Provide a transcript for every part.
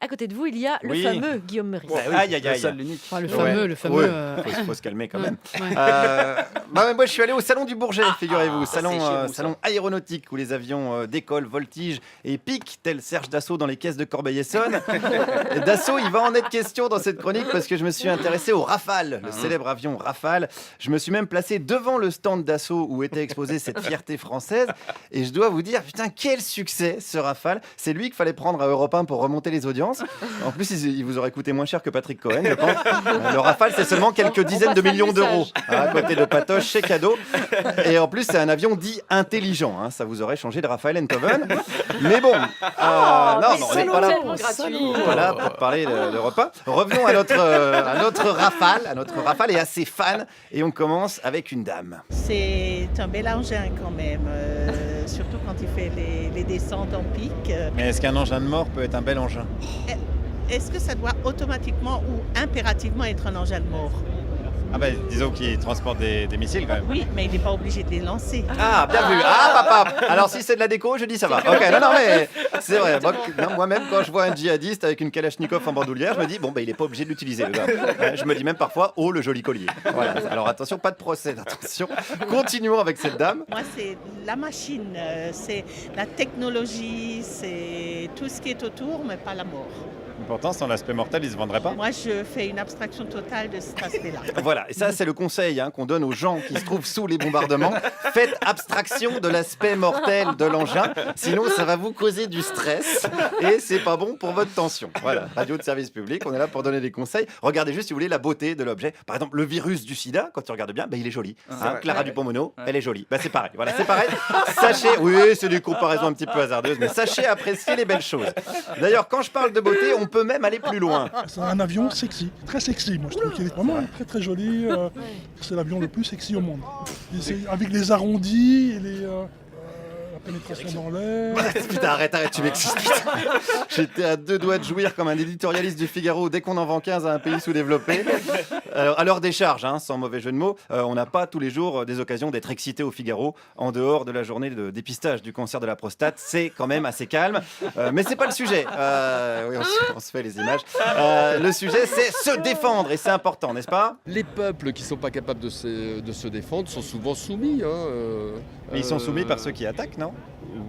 À côté de vous, il y a le Oui. fameux Guillaume Meurice. Aïe, aïe, Le aïe. seul, l'unique. Enfin, le Ouais. fameux. Faut se calmer quand même. Ouais. Mais moi, je suis allé au salon du Bourget, figurez-vous, c'est chez vous, ça. salon aéronautique où les avions décollent, voltigent et piquent, tel Serge Dassault dans les caisses de Corbeil-Essonnes. Et Dassault, il va en être question dans cette chronique parce que je me suis intéressé au Rafale, le célèbre avion Rafale. Je me suis même placé devant le stand Dassault où était exposée cette fierté française. Et je dois vous dire, putain, quel succès ce Rafale. C'est lui qu'il fallait prendre à Europe 1 pour remonter les audiences. En plus, il vous aurait coûté moins cher que Patrick Cohen, je pense. Le Rafale, c'est seulement quelques dizaines de passe un millions d'euros. message. À côté de Patoche, chez Cadeau. Et en plus, c'est un avion dit intelligent. Hein. Ça vous aurait changé de Raphaël Enthoven. Mais bon, non, on n'est pas là. Tellement gratuit. Voilà, pour parler de repas. Revenons à notre Rafale et à ses fans. Et on commence avec une dame. C'est un bel engin quand même, surtout quand il fait les descentes en pic. Mais est-ce qu'un engin de mort peut être un bel engin? Est-ce que ça doit automatiquement ou impérativement être un engin de mort? Ah ben, disons qu'il transporte des missiles quand même. Oui, mais il n'est pas obligé de les lancer. Ah, bien vu. Ah, papa. Alors, si c'est de la déco, je dis ça va. Ok, non, mais c'est vrai. Moi-même, quand je vois un djihadiste avec une Kalachnikov en bandoulière, je me dis, bon, ben, il n'est pas obligé de l'utiliser, le gars. Je me dis même parfois, oh, le joli collier. Voilà. Alors, attention, pas de procès, attention. Continuons avec cette dame. Moi, c'est la machine, c'est la technologie, c'est tout ce qui est autour, mais pas la mort. Pourtant, sans l'aspect mortel, il ne se vendrait pas. Moi, je fais une abstraction totale de cet aspect-là. Voilà, et ça, c'est le conseil qu'on donne aux gens qui se trouvent sous les bombardements. Faites abstraction de l'aspect mortel de l'engin, sinon ça va vous causer du stress et c'est pas bon pour votre tension. Voilà, radio de service public, on est là pour donner des conseils. Regardez juste, si vous voulez, la beauté de l'objet. Par exemple, le virus du sida, quand tu regardes bien, il est joli. Clara Dupont-Mono, elle est jolie. C'est pareil. Voilà, c'est pareil. Sachez, oui, c'est des comparaisons un petit peu hasardeuses, mais sachez apprécier les belles choses. D'ailleurs, quand je parle de beauté, on peut même aller plus loin. C'est un avion sexy, très sexy. Moi, je trouve qu'il est vraiment très très joli. C'est l'avion le plus sexy au monde. Avec les arrondis et la pénétration dans l'air. Putain, arrête, tu m'excites. Putain. J'étais à deux doigts de jouir comme un éditorialiste du Figaro dès qu'on en vend 15 à un pays sous-développé. Alors, à l'heure des charges, sans mauvais jeu de mots, on n'a pas tous les jours des occasions d'être excité au Figaro en dehors de la journée de dépistage du cancer de la prostate. C'est quand même assez calme, mais c'est pas le sujet. Oui, on se fait les images. Le sujet, c'est se défendre et c'est important, n'est-ce pas? Les peuples qui ne sont pas capables de se défendre sont souvent soumis. Mais ils sont soumis par ceux qui attaquent, non?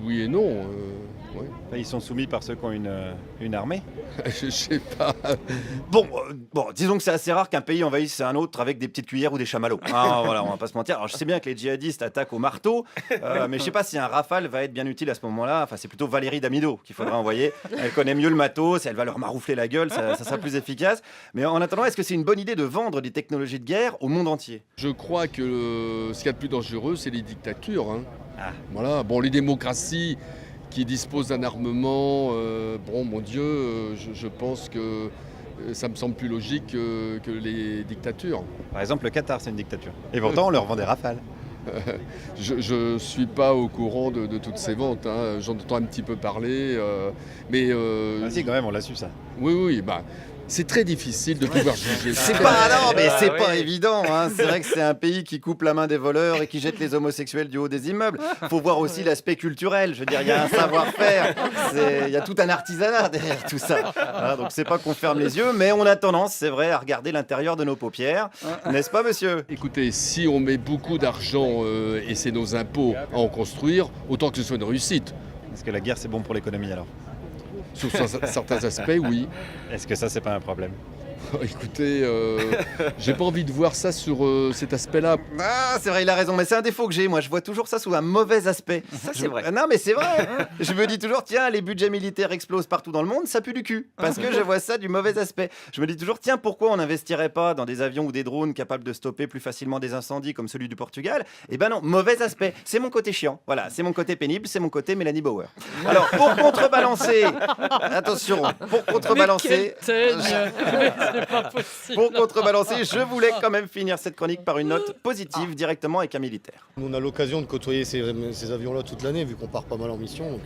Oui et non. Ouais. Ils sont soumis par ceux qui ont une armée. Je sais pas. Bon, disons que c'est assez rare qu'un pays envahisse un autre avec des petites cuillères ou des chamallows. Voilà, on va pas se mentir. Alors, je sais bien que les djihadistes attaquent au marteau, mais je sais pas si un Rafale va être bien utile à ce moment-là. Enfin, c'est plutôt Valérie Damido qu'il faudra envoyer. Elle connaît mieux le matos, elle va leur maroufler la gueule, ça sera plus efficace. Mais en attendant, est-ce que c'est une bonne idée de vendre des technologies de guerre au monde entier? Je crois que ce qu'il y a de plus dangereux, c'est les dictatures. Voilà. Bon, les démocraties qui disposent d'un armement, mon Dieu, je pense que ça me semble plus logique que les dictatures. Par exemple, le Qatar, c'est une dictature. Et pourtant, on leur vend des Rafales. Je ne suis pas au courant de toutes ces ventes. J'en entends un petit peu parler. Mais si, quand même, on l'a su, ça. Oui, c'est très difficile de pouvoir juger. C'est pas évident. C'est vrai que c'est un pays qui coupe la main des voleurs et qui jette les homosexuels du haut des immeubles. Faut voir aussi l'aspect culturel. Je veux dire, il y a un savoir-faire. Il y a tout un artisanat derrière tout ça. Voilà, donc c'est pas qu'on ferme les yeux, mais on a tendance, c'est vrai, à regarder l'intérieur de nos paupières. N'est-ce pas, monsieur? Écoutez, si on met beaucoup d'argent et c'est nos impôts à en construire, autant que ce soit une réussite. Est-ce que la guerre, c'est bon pour l'économie alors? Sur certains aspects, oui. Est-ce que ça, c'est pas un problème? Écoutez, j'ai pas envie de voir ça sur cet aspect-là. Ah, c'est vrai, il a raison, mais c'est un défaut que j'ai. Moi, je vois toujours ça sous un mauvais aspect. Ça, c'est vrai. Non, mais c'est vrai. Je me dis toujours, tiens, les budgets militaires explosent partout dans le monde, ça pue du cul. Parce que je vois ça du mauvais aspect. Je me dis toujours, tiens, pourquoi on n'investirait pas dans des avions ou des drones capables de stopper plus facilement des incendies comme celui du Portugal? Eh ben non, mauvais aspect. C'est mon côté chiant. Voilà, c'est mon côté pénible, c'est mon côté Mélanie Bauer. Alors, pour contrebalancer, attention, pour contrebalancer. C'est pas possible. Pour contrebalancer, je voulais quand même finir cette chronique par une note positive directement avec un militaire. On a l'occasion de côtoyer ces avions-là toute l'année, vu qu'on part pas mal en mission, donc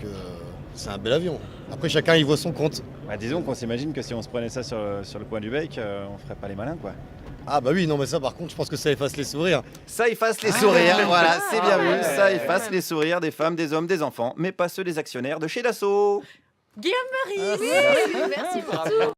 c'est un bel avion. Après, chacun y voit son compte. Disons qu'on s'imagine que si on se prenait ça sur le coin du bec, on ferait pas les malins, quoi. Ah bah oui, non mais ça par contre, je pense que ça efface les sourires. Ça efface les sourires, voilà, c'est bien vu. Ça efface les sourires des femmes, des hommes, des enfants, mais pas ceux des actionnaires de chez Dassault. Guillaume Meurice. Ah, Merci pour tout.